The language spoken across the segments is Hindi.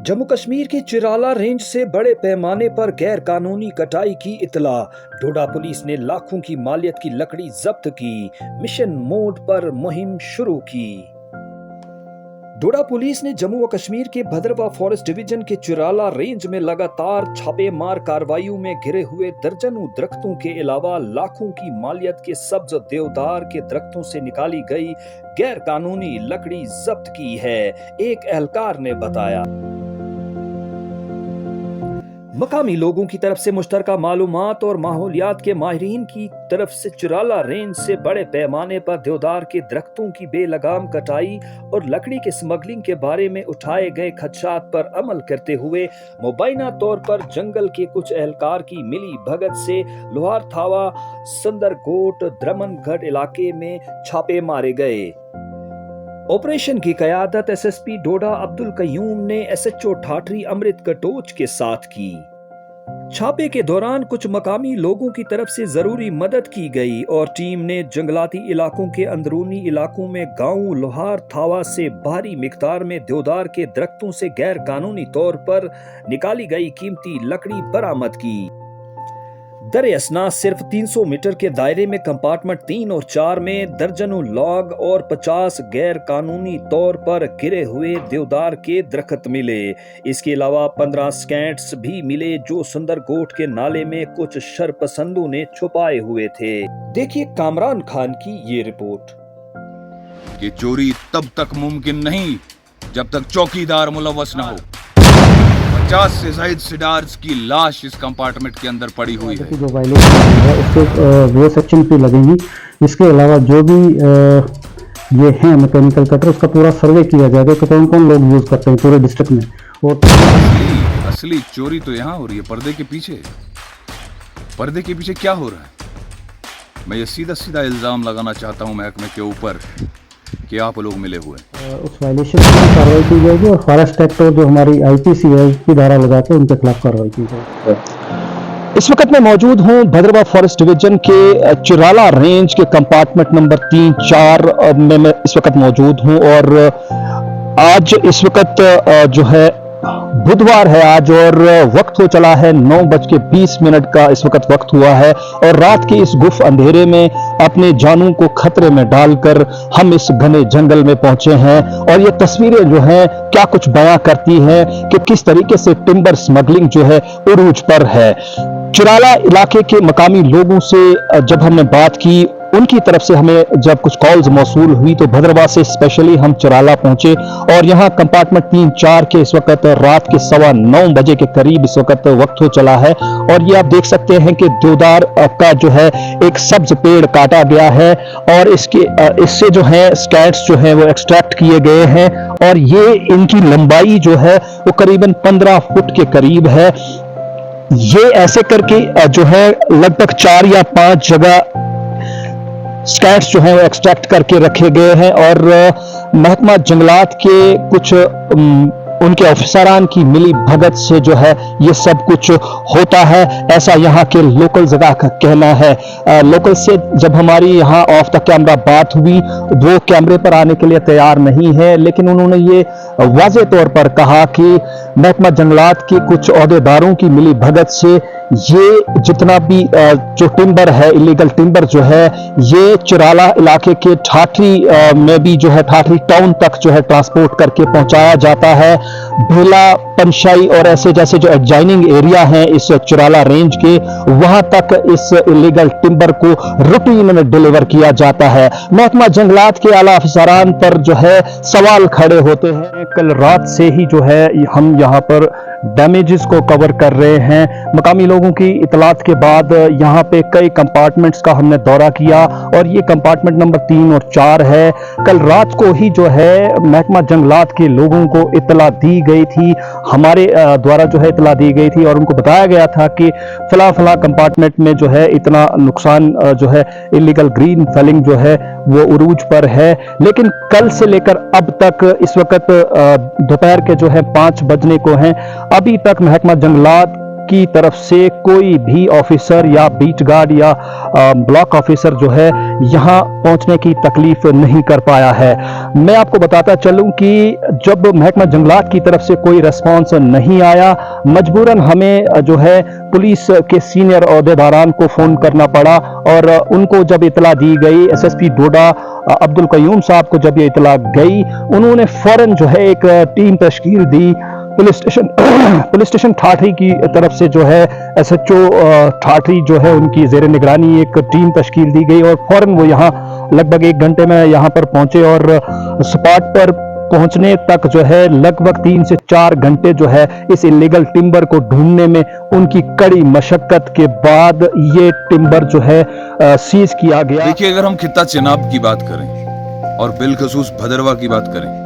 जम्मू कश्मीर की चिराला रेंज से बड़े पैमाने पर गैर कानूनी कटाई की इतला। डोडा पुलिस ने लाखों की मालियत की लकड़ी जब्त की। मिशन मोड पर मुहिम शुरू की। डोडा पुलिस ने जम्मू व कश्मीर के भद्रवाह फॉरेस्ट डिवीजन के चिराला रेंज में लगातार छापेमार कार्रवाइयों में घिरे हुए दर्जनों दरख्तों के अलावा लाखों की मालियत के सब्ज देवदार के दरख्तों से निकाली गई गैर कानूनी लकड़ी जब्त की है, एक एहलकार ने बताया। मकामी लोगों की तरफ से मुश्तरका मालूमात और माहौलियात के माहिरीन की तरफ से चिराला रेंज से बड़े पैमाने पर देवदार के दरख्तों की बेलगाम कटाई और लकड़ी के स्मगलिंग के बारे में उठाए गए खदशात पर अमल करते हुए मुबैना तौर पर जंगल के कुछ एहलकार की मिली भगत से लोहार थावा संदरगोट द्रमनगढ़ इलाके में छापे मारे गए। ऑपरेशन की कयादत एसएसपी डोडा अब्दुल कयूम ने एसएचओ ठाठरी अमृत कटोच के साथ की। छापे के दौरान कुछ मकामी लोगों की तरफ से जरूरी मदद की गई और टीम ने जंगलाती इलाकों के अंदरूनी इलाकों में गांव लोहार थावा से भारी मिकदार में देवदार के दरख्तों से गैर कानूनी तौर पर निकाली गई कीमती लकड़ी बरामद की। दर असना सिर्फ 300 मीटर के दायरे में कंपार्टमेंट 3 और 4 में दर्जनों लॉग और 50 गैर कानूनी तौर पर गिरे हुए देवदार के दरख्त मिले। इसके अलावा 15 स्कैट्स भी मिले जो सुंदरगोट के नाले में कुछ शरपसंदों ने छुपाए हुए थे। देखिए कामरान खान की ये रिपोर्ट। कि चोरी तब तक मुमकिन नहीं जब तक चौकीदार मुलव्वस न हो। 50 से ज्यादा सिडार्स की लाश इस कंपार्टमेंट के अंदर पड़ी हुई है। जो वायलेशन है उसके वो सेक्शन पे लगेंगी। इसके अलावा जो भी ये हैं मैकेनिकल कटर उसका पूरा सर्वे किया जाएगा कि कौन कौन लोग यूज करते हैं पूरे डिस्ट्रिक्ट में। और असली चोरी तो यहाँ हो रही है पर्दे के पीछे। पर्दे के पीछे क्या हो रहा है? मैं ये सीधा सीधा इल्जाम लगाना चाहता हूँ महकमे के ऊपर कि आप लोग मिले हुए। उस वायलेशन की कार्रवाई की जाएगी और फॉरेस्ट एक्ट और जो हमारी आईपीसी है उसकी धारा लगा के उनके खिलाफ कार्रवाई की जाएगी। इस वक्त मैं मौजूद हूं भद्रवाह फॉरेस्ट डिवीजन के चिराला रेंज के कंपार्टमेंट नंबर 3-4 में मैं इस वक्त मौजूद हूं और आज इस वक्त जो है बुधवार है आज और वक्त हो चला है 9:20 का इस वक्त वक्त हुआ है और रात के इस गुफ अंधेरे में अपने जानों को खतरे में डालकर हम इस घने जंगल में पहुंचे हैं और ये तस्वीरें जो हैं क्या कुछ बयां करती हैं कि किस तरीके से टिम्बर स्मगलिंग जो है उरूज पर है। चिराला इलाके के मकामी लोगों से जब हमने बात की उनकी तरफ से हमें जब कुछ कॉल्स मौसूल हुई तो भद्रवाह से स्पेशली हम चिराला पहुंचे और यहाँ कंपार्टमेंट 3-4 के इस वक्त रात के 9:15 बजे के करीब इस वक्त वक्त हो चला है और ये आप देख सकते हैं कि देवदार का जो है एक सब्ज पेड़ काटा गया है और इससे जो है स्कैट्स जो है वो एक्सट्रैक्ट किए गए हैं और ये इनकी लंबाई जो है वो करीबन 15 फुट के करीब है। ये ऐसे करके जो है लगभग 4 या 5 जगह स्कैट्स जो है वो एक्सट्रैक्ट करके रखे गए हैं और महकमा जंगलात के कुछ उनके ऑफिसरान की मिली भगत से जो है ये सब कुछ होता है, ऐसा यहाँ के लोकल जगह का कहना है। लोकल से जब हमारी यहाँ ऑफ द कैमरा बात हुई वो कैमरे पर आने के लिए तैयार नहीं है, लेकिन उन्होंने ये वाज़े तौर पर कहा कि महकमा जंगलात के कुछ ओहदेदारों की मिली भगत से ये जितना भी जो टिम्बर है इलीगल टिम्बर जो है ये चिराला इलाके के ठाठरी में भी जो है ठाठरी टाउन तक जो है ट्रांसपोर्ट करके पहुंचाया जाता है। भेला पंशाई और ऐसे जैसे जो एडजाइनिंग एरिया हैं इस चिराला रेंज के वहां तक इस इलीगल टिम्बर को रूटीन में डिलीवर किया जाता है। महकमा जंगलात के आला अफसरान पर जो है सवाल खड़े होते हैं। कल रात से ही जो है हम यहाँ पर डैमेजेस को कवर कर रहे हैं। मकामी लोगों की इतलात के बाद यहाँ पे कई कंपार्टमेंट्स का हमने दौरा किया और ये कंपार्टमेंट नंबर 3 और 4 है। कल रात को ही जो है महकमा जंगलात के लोगों को इतला दी गई थी, हमारे द्वारा जो है इतला दी गई थी और उनको बताया गया था कि फला कंपार्टमेंट में जो है इतना नुकसान जो है इलीगल ग्रीन फेलिंग जो है वो उरूज पर है। लेकिन कल से लेकर अब तक इस वक्त दोपहर के जो है 5 बजने को हैं, अभी तक महकमा जंगलात की तरफ से कोई भी ऑफिसर या बीट गार्ड या ब्लॉक ऑफिसर जो है यहां पहुंचने की तकलीफ नहीं कर पाया है। मैं आपको बताता चलूं कि जब महकमा जंगलात की तरफ से कोई रिस्पांस नहीं आया, मजबूरन हमें जो है पुलिस के सीनियर ओहदेदारान को फोन करना पड़ा और उनको जब इतला दी गई, एसएसपी डोडा अब्दुल कयूम साहब को जब ये इतला गई, उन्होंने फौरन जो है एक टीम तश्कील दी। पुलिस स्टेशन ठाठरी की तरफ से जो है एसएचओ ठाठरी जो है उनकी जेर निगरानी एक टीम तश्कील दी गई और फौरन वो यहाँ लगभग 1 घंटे में यहाँ पर पहुंचे और स्पॉट पर पहुंचने तक जो है लगभग 3 से 4 घंटे जो है इस इलीगल टिम्बर को ढूंढने में उनकी कड़ी मशक्कत के बाद ये टिम्बर जो है सीज किया गया। देखिए, अगर हम खित्ता चिनाब की बात करें और बिलखसूस भदरवा की बात करें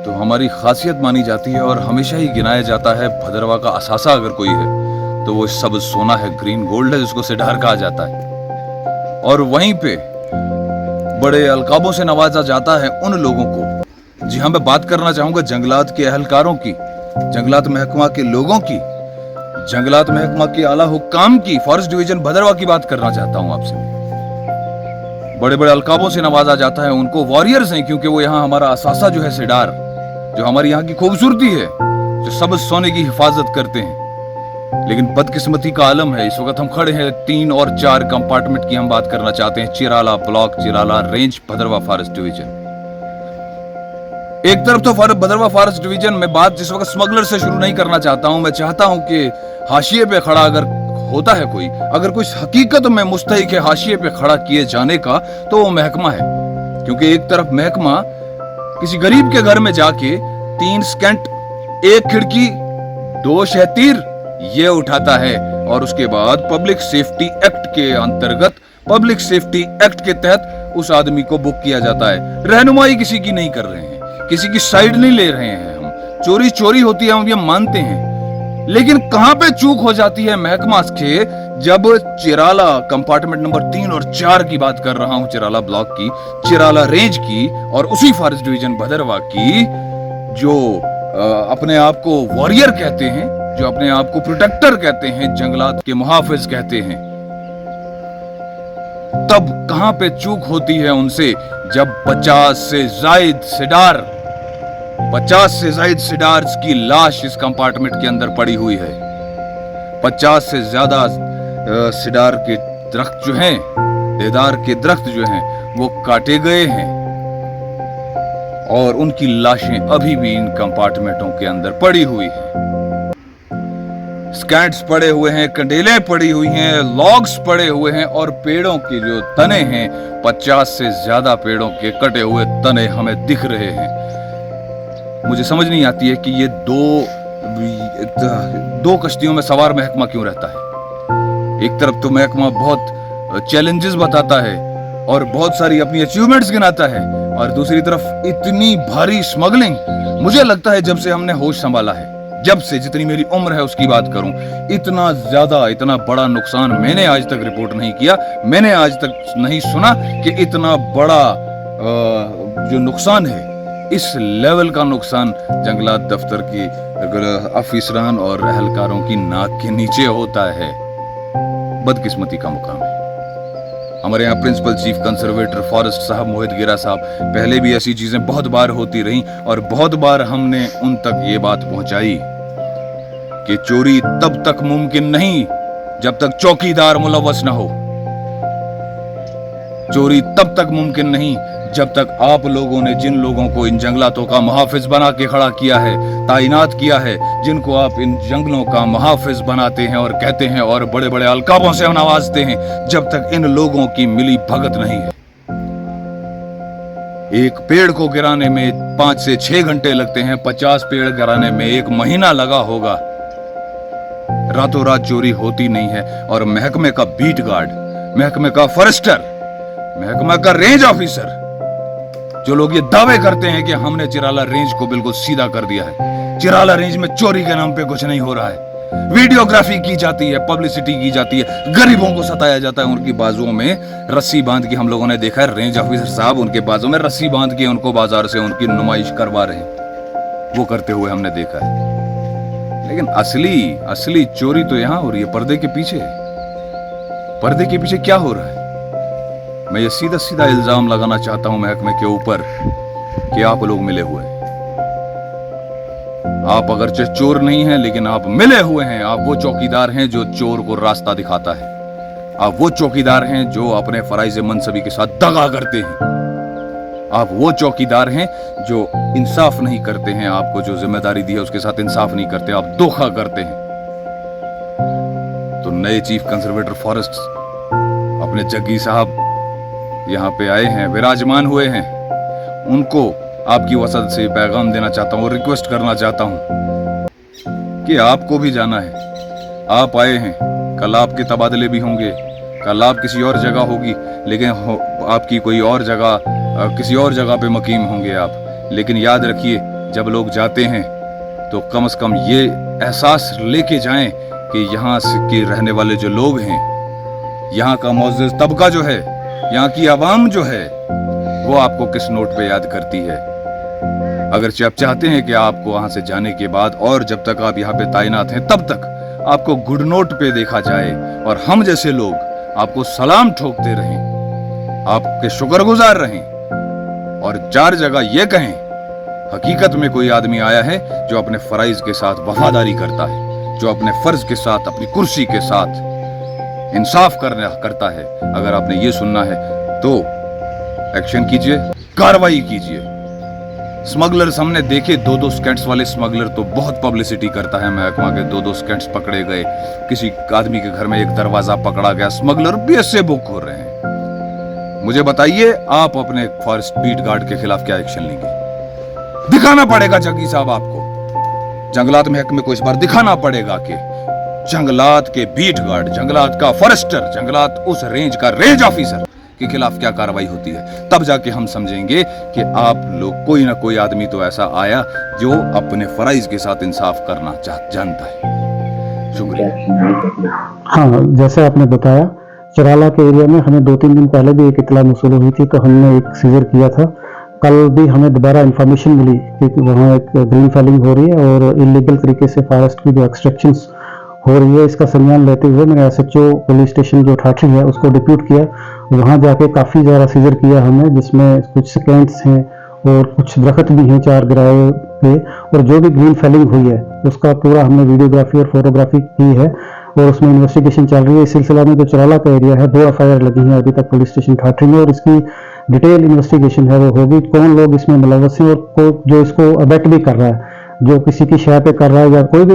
तो हमारी खासियत मानी जाती है और हमेशा ही गिनाया जाता है, भदरवा का असासा अगर कोई है तो वो सब सोना है, ग्रीन गोल्ड है, जिसको सिडार कहा जाता है। और वहीं पे बड़े अलकाबों से नवाजा जाता है उन लोगों को। जी हाँ, मैं बात करना चाहूंगा जंगलात के अहलकारों की, जंगलात महकमा के लोगों की, जंगलात महकमा के आला हुक्काम की, फॉरेस्ट डिवीजन भदरवा की बात करना चाहता हूं आपसे। बड़े बड़े अलकाबों से नवाजा जाता है उनको, वॉरियर्स हैं, क्योंकि वो यहाँ हमारा असासा जो है सिडार, जो हमारी यहाँ की खूबसूरती है, जो सब सोने की हिफाजत करते हैं। लेकिन बदकिस्मती का आलम है, इस वक्त हम खड़े हैं 3 और 4 कंपार्टमेंट की हम बात करना चाहते हैं। Chirala block, Chirala range, Bhaderwah forest division. एक तरफ तो भदरवा फॉरेस्ट डिवीजन में बात जिस वक्त स्मगलर से शुरू नहीं करना चाहता हूं, मैं चाहता हूं कि हाशिए पे खड़ा अगर होता है कोई, अगर कोई हकीकत में मुस्तहिक है हाशिए पे खड़ा किए जाने का, तो वो महकमा है। क्योंकि एक तरफ महकमा किसी गरीब के घर में जाके 3 स्कैंट 1 खिड़की 2 शहतीर ये उठाता है और उसके बाद पब्लिक सेफ्टी एक्ट के अंतर्गत, पब्लिक सेफ्टी एक्ट के तहत उस आदमी को बुक किया जाता है। रहनुमाई किसी की नहीं कर रहे हैं, किसी की साइड नहीं ले रहे हैं हम, चोरी चोरी होती है हम ये मानते हैं। लेकिन कहां पे चूक हो जाती है महकमा के, जब चिराला कंपार्टमेंट नंबर 3 और 4 की बात कर रहा हूं, चिराला ब्लॉक की, चिराला रेंज की और उसी फॉरेस्ट डिवीजन भदरवा की, जो अपने आप को वॉरियर कहते हैं, जो अपने आप को प्रोटेक्टर कहते हैं, जंगलात के मुहाफिज कहते हैं, तब कहां पे चूक होती है उनसे, जब 50 से जायद सिडार, 50 से जायद सिडार्स की लाश इस कंपार्टमेंट के अंदर पड़ी हुई है। 50 से ज्यादा सिडार के दरख्त जो हैं, देदार के दरख्त जो हैं, वो काटे गए हैं और उनकी लाशें अभी भी इन कंपार्टमेंटों के अंदर पड़ी हुई हैं। स्कैंट्स पड़े हुए हैं, कंडेलें पड़ी हुई हैं, लॉग्स पड़े हुए हैं और पेड़ों के जो तने हैं, 50 से ज्यादा पेड़ों के कटे हुए तने हमें दिख रहे हैं। मुझे समझ नहीं आती है कि ये दो कश्तियों में सवार महकमा क्यों रहता है। एक तरफ तो महकमा बहुत चैलेंजेस बताता है और बहुत सारी अपनी अचीवमेंट्स गिनाता है, और दूसरी तरफ इतनी भारी स्मगलिंग, मुझे लगता है जब से हमने होश संभाला है, जब से, जितनी मेरी उम्र है उसकी बात करूं, इतना ज्यादा, इतना बड़ा नुकसान मैंने आज तक रिपोर्ट नहीं किया। मैंने आज तक नहीं सुना कि इतना बड़ा जो नुकसान है, इस लेवल का नुकसान जंगलात दफ्तर की अफसरान और अहलकारों की नाक के नीचे होता है। बदकिस्मती का मुकाम है। हमारे यहाँ प्रिंसिपल चीफ कंजर्वेटर फॉरेस्ट साहब मोहित गिरा साहब, पहले भी ऐसी चीजें बहुत बार होती रही और बहुत बार हमने उन तक ये बात पहुंचाई कि चोरी तब तक मुमकिन नहीं जब तक चौकीदार मुलव्वस न हो। चोरी तब तक मुमकिन नहीं जब तक आप लोगों ने जिन लोगों को इन जंगलातों का मुहाफिज बना के खड़ा किया है, ताइनात किया है, जिनको आप इन जंगलों का मुहाफिज बनाते हैं और कहते हैं और बड़े बड़े अलकाबों से नवाजते हैं, जब तक इन लोगों की मिली भगत नहीं है। एक पेड़ को गिराने में 5 से 6 घंटे लगते हैं, 50 पेड़ गिराने में 1 महीना लगा होगा। रातों रात चोरी होती नहीं है और महकमे का बीट गार्ड, महकमे का फॉरेस्टर, महकमा का रेंज ऑफिसर, जो लोग ये दावे करते हैं कि हमने चिराला रेंज को बिल्कुल सीधा कर दिया है, चिराला रेंज में चोरी के नाम पे कुछ नहीं हो रहा है, वीडियोग्राफी की जाती है, पब्लिसिटी की जाती है, गरीबों को सताया जाता है, उनकी बाजुओं में रस्सी बांध के, हम लोगों ने देखा है रेंज ऑफिसर साहब उनके बाजू में रस्सी बांध के उनको बाजार से उनकी नुमाइश करवा रहे हैं, वो करते हुए हमने देखा है। लेकिन असली असली चोरी तो यहां हो रही है, पर्दे के पीछे। पर्दे के पीछे क्या हो रहा है? मैं ये सीधा सीधा इल्जाम लगाना चाहता हूं महकमे के ऊपर कि आप लोग मिले हुए हैं। आप अगरचे चोर नहीं हैं, लेकिन आप मिले हुए हैं। आप वो चौकीदार हैं जो चोर को रास्ता दिखाता है। आप वो चौकीदार हैं जो अपने फराइज मनसबी के साथ दगा करते हैं। आप वो चौकीदार हैं जो इंसाफ नहीं करते हैं। आपको जो जिम्मेदारी दी है उसके साथ इंसाफ नहीं करते, आप धोखा करते हैं। तो नए चीफ कंजर्वेटर फॉरेस्ट अपने जग्गी साहब यहां पे आए हैं, विराजमान हुए हैं। उनको आपकी वसत से पैगाम देना चाहता हूं और रिक्वेस्ट करना चाहता हूं कि आपको भी जाना है। आप आए हैं, कल आपके तबादले भी होंगे, कल आप किसी और जगह होगी, लेकिन आपकी कोई और जगह, किसी और जगह पे मकीम होंगे आप। लेकिन याद रखिए, जब लोग जाते हैं तो कम से कम ये एहसास लेके जाएं कि यहाँ के रहने वाले जो लोग हैं, यहाँ का मुअज़्ज़ज़ तबका जो है, यहाँ की आवाम जो है, वो आपको किस नोट पे याद करती है। अगर आप चाहते हैं कि आपको वहां से जाने के बाद और जब तक आप यहाँ पे तैनात हैं तब तक आपको गुड नोट पे देखा जाए और हम जैसे लोग आपको सलाम ठोकते रहें, आपके शुक्रगुजार रहें और चार जगह ये कहें हकीकत में कोई आदमी आया है जो अपने फराइज के साथ वफादारी करता है, जो अपने फर्ज के साथ, अपनी कुर्सी के साथ इंसाफ करता है। अगर आपने ये सुनना है तो एक्शन कीजिए, कार्रवाई कीजिए। स्मगलर्स हमने देखे, 2-2 स्कैट्स वाले स्मगलर तो बहुत पब्लिसिटी करता है महकमा के। 2-2 स्कैट्स पकड़े गए, किसी आदमी के घर में एक दरवाजा पकड़ा गया, स्मगलर भी ऐसे बुक हो रहे हैं। मुझे बताइए, आप अपने फॉरेस्ट बीट गार्ड के खिलाफ क्या एक्शन लेंगे? दिखाना पड़ेगा जग्गी साहब आपको, जंगलात महकमे को इस बार दिखाना पड़ेगा कि जंगलात के बीट गार्ड, जंगलात का फॉरेस्टर, जंगलात उस रेंज का रेंज ऑफिसर के खिलाफ क्या कार्रवाई होती है। तब जाके हम समझेंगे कि आप लोग, कोई ना कोई आदमी तो ऐसा आया जो अपने फराइज के साथ इंसाफ करना जानता है। शुक्रिया। हाँ, जैसे आपने बताया, चराला के एरिया में हमें 2-3 दिन पहले भी एक इतला मौसूल हुई थी, तो हमने एक सीजर किया था। कल भी हमें दोबारा इंफॉर्मेशन मिली कि वहाँ एक ग्रीन फैलिंग हो रही है और इलीगल तरीके से फॉरेस्ट की जो एक्सट्रैक्शंस हो रही है, इसका संज्ञान लेते हुए मैंने SHO पुलिस स्टेशन जो ठाठी है उसको डिप्यूट किया। वहाँ जाके काफ़ी ज़्यादा सीजर किया हमने, जिसमें कुछ सेकेंड्स हैं और कुछ दरख्त भी हैं 4 गिराए पे, और जो भी ग्रीन फैलिंग हुई है उसका पूरा हमने वीडियोग्राफी और फोटोग्राफी की है और उसमें इन्वेस्टिगेशन चल रही है। इस सिलसिला में जो चराला का एरिया है, 2 FIR लगी हैं अभी तक पुलिस स्टेशन ठाठी में, और इसकी डिटेल इन्वेस्टिगेशन है वो होगी। कौन लोग इसमें मुलव्वस हैं और जो इसको अबेट भी कर रहा है, जो किसी की शय पे कर रहा है, या कोई भी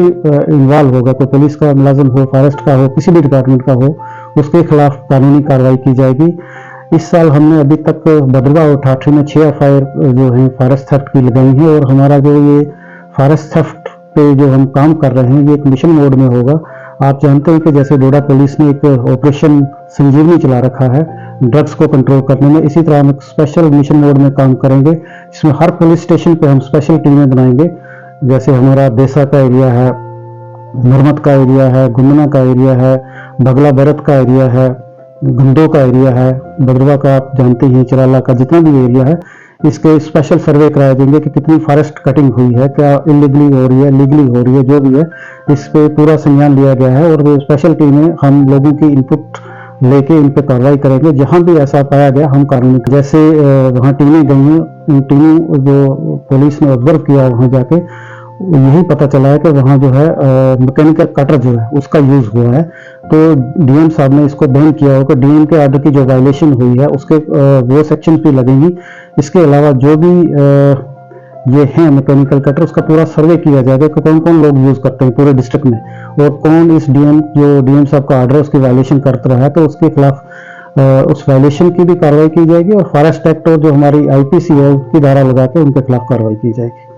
इन्वॉल्व होगा, कोई पुलिस का मुलाजिम हो, फॉरेस्ट का हो, किसी भी डिपार्टमेंट का हो, उसके खिलाफ कानूनी कार्रवाई की जाएगी। इस साल हमने अभी तक भद्रवा और ठाठी में 6 FIR जो है फॉरेस्ट थेफ्ट की लगाई है, और हमारा जो ये फॉरेस्ट थेफ्ट पे जो हम काम कर रहे हैं ये एक मिशन मोड में होगा। आप जानते हैं कि जैसे डोडा पुलिस ने एक ऑपरेशन संजीवनी चला रखा है ड्रग्स को कंट्रोल करने में, इसी तरह हम एक स्पेशल मिशन मोड में काम करेंगे, जिसमें हर पुलिस स्टेशन पे हम स्पेशल टीमें बनाएंगे। जैसे हमारा देसा का एरिया है, नरमत का एरिया है, गुमना का एरिया है, बगला बैरत का एरिया है, गंदो का एरिया है, भद्रवा का आप जानते ही, चराला का जितना भी एरिया है, इसके स्पेशल सर्वे कराए जाएंगे कि कितनी फॉरेस्ट कटिंग हुई है, क्या इलीगली हो रही है, लीगली हो रही है, जो भी है इस पे पूरा संज्ञान लिया गया है। और वो स्पेशल टीमें हम लोगों की इनपुट लेके इन पे कार्रवाई करेंगे। जहां भी ऐसा पाया गया हम कानूनी, जैसे वहाँ टीमें गई हैं, इन टीमों जो पुलिस ने ऑब्जर्व किया वहाँ जाके, यही पता चला है कि वहाँ जो है मैकेनिकल कटर जो है उसका यूज हुआ है। तो DM साहब ने इसको बैन किया होगा। DM के आर्डर की जो वायलेशन हुई है उसके वो सेक्शन भी लगेंगी। इसके अलावा जो भी ये हैं मैकेनिकल कटर, उसका पूरा सर्वे किया जाएगा कि कौन कौन लोग यूज करते हैं पूरे डिस्ट्रिक्ट में, और कौन इस DM साहब का आर्डर है उसकी वायलेशन करता रहा है, तो उसके खिलाफ उस वायलेशन की भी कार्रवाई की जाएगी, और फॉरेस्ट एक्ट और जो हमारी IPC है उसकी धारा लगा के उनके खिलाफ कार्रवाई की जाएगी।